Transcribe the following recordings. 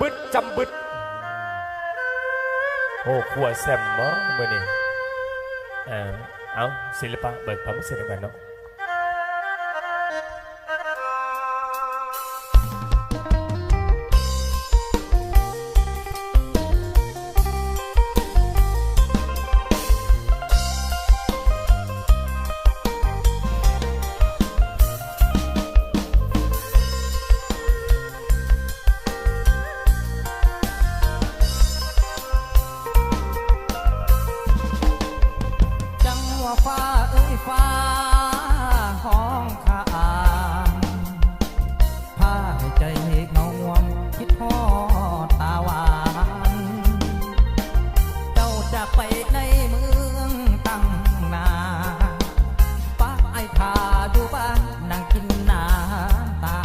บึดจำบึดโอ้ขวดแซมเนาะมื่อนี้เอาศิลปะเบิกความรู้สึกกันเนาะฟ้าเอ้ยฟ้าห้องข้างพาให้ใจเงาง่วงคิดทอดตาหวานเจ้าจากไปในเมืองตั้งนาป้าไอ้ทาอยู่บ้านนั่งกินน้ำตา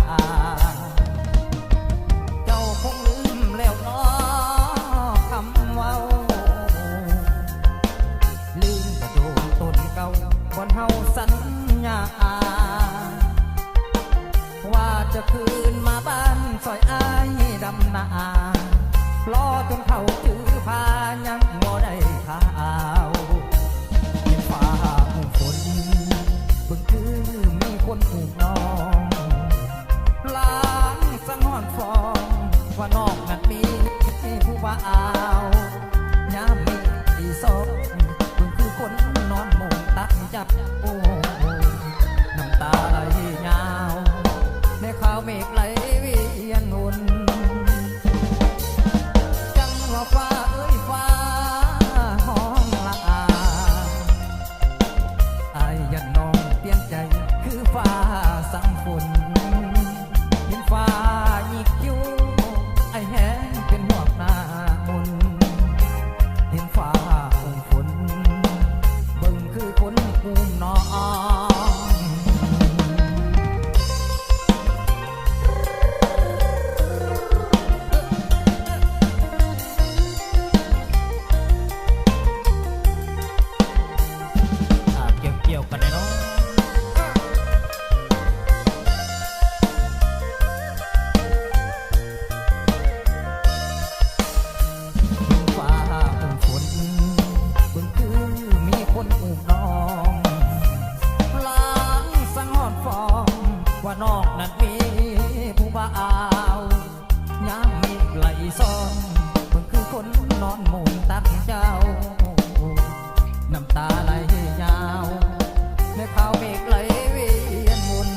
เจ้าคงลืมแล้วเนาะคำเว้าลืมกระโดดต้นเก่าบนเฮาสัญญาว่าจะคืนมาบ้านซอยอ้ายดำนารอจนเขาถือพายังบ่ได้ข่าวเห็นฟ้าอุ่นฝนเพิ่งคือมีคนอุ่นน้องล้างสังหรณ์ฟองว่านอกนั้นมีผู้บ่าวยามมีอีสองคนนอนมงตักจับโอ้น้ำตาไหลยาวในข่าวเมฆไหลเวียนวนจังว่าฟ้าเอ้ยฟ้าห้องละอาอายยันน้องเปลี่ยนใจคือฟ้าสังฝนเห็นฟ้าหยิกคิ้วไอแห้งเป็นหมวกหน้ามนเห็นฟ้าฝนคือคนอุ้มน้องเกี่ยวกันเลยเนาะฟ้าฝนเบิ่งคือมีคนอุ้มน้องล้างสังหรณ์ฟองว่านอกนั้นมีผู้บ่าวยามมีไหลซ้อนเบิ่งคือคนนอนมุงตักเจ้าน้ำตาไหลยาวในข่าวเมฆไหลเวียนวน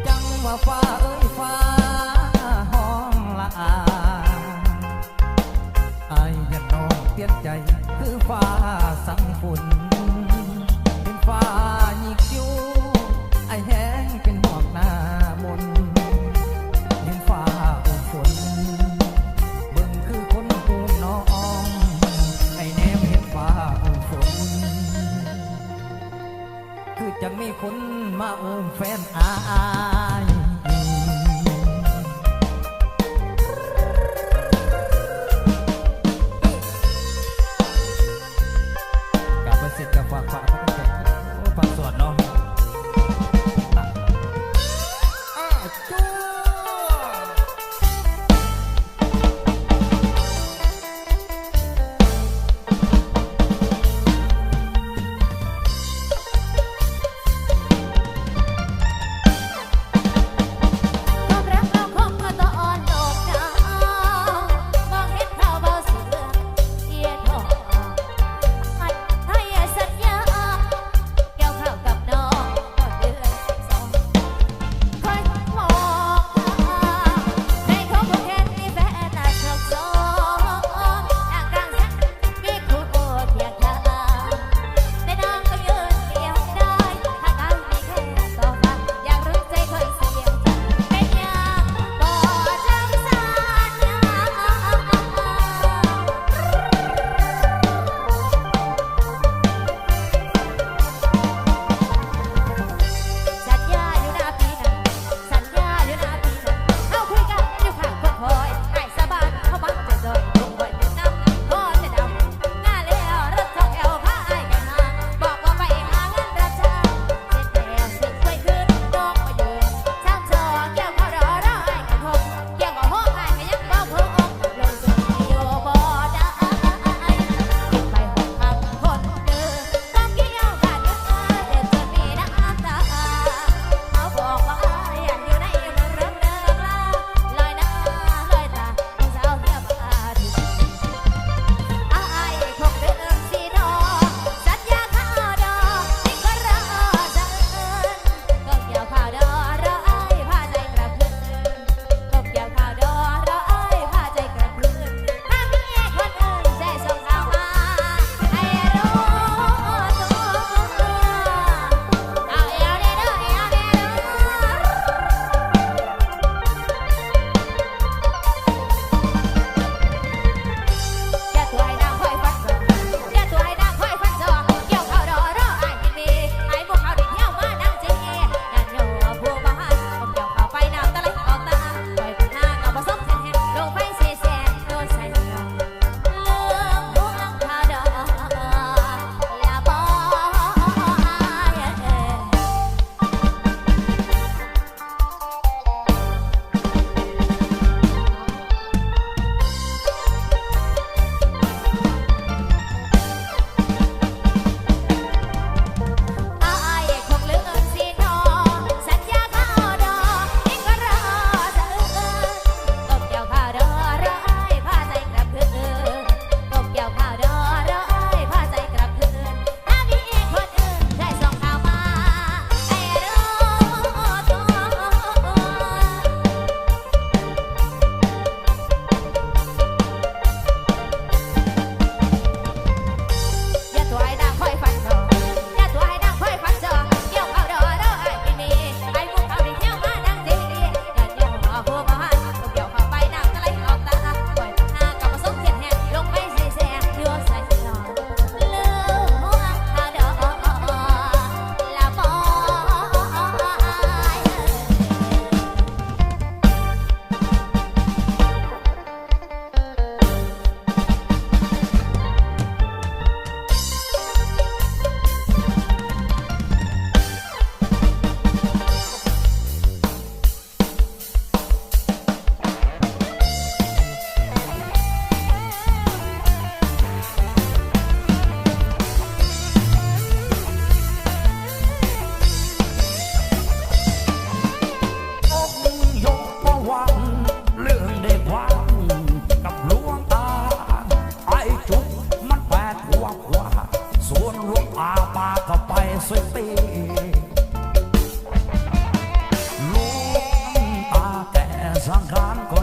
จังว่าฟ้าเอ้ยฟ้าห้องละอาอายยันน้องเปลี่ยนใจคือฟ้าสังฝนเป็นฟ้าหยิกคิ้วไอแห้งเป็นหมอกหน้ามนเห็นฟ้าอุ่นฝนเบิ่งคือคนอุ้มน้องไอแนมเห็นฟ้าอุ่นฝนคือจังมีคนมาอุ้มแฟนอายเสร็จกับฝากก็ต้องแข่งฝากส สังขารก็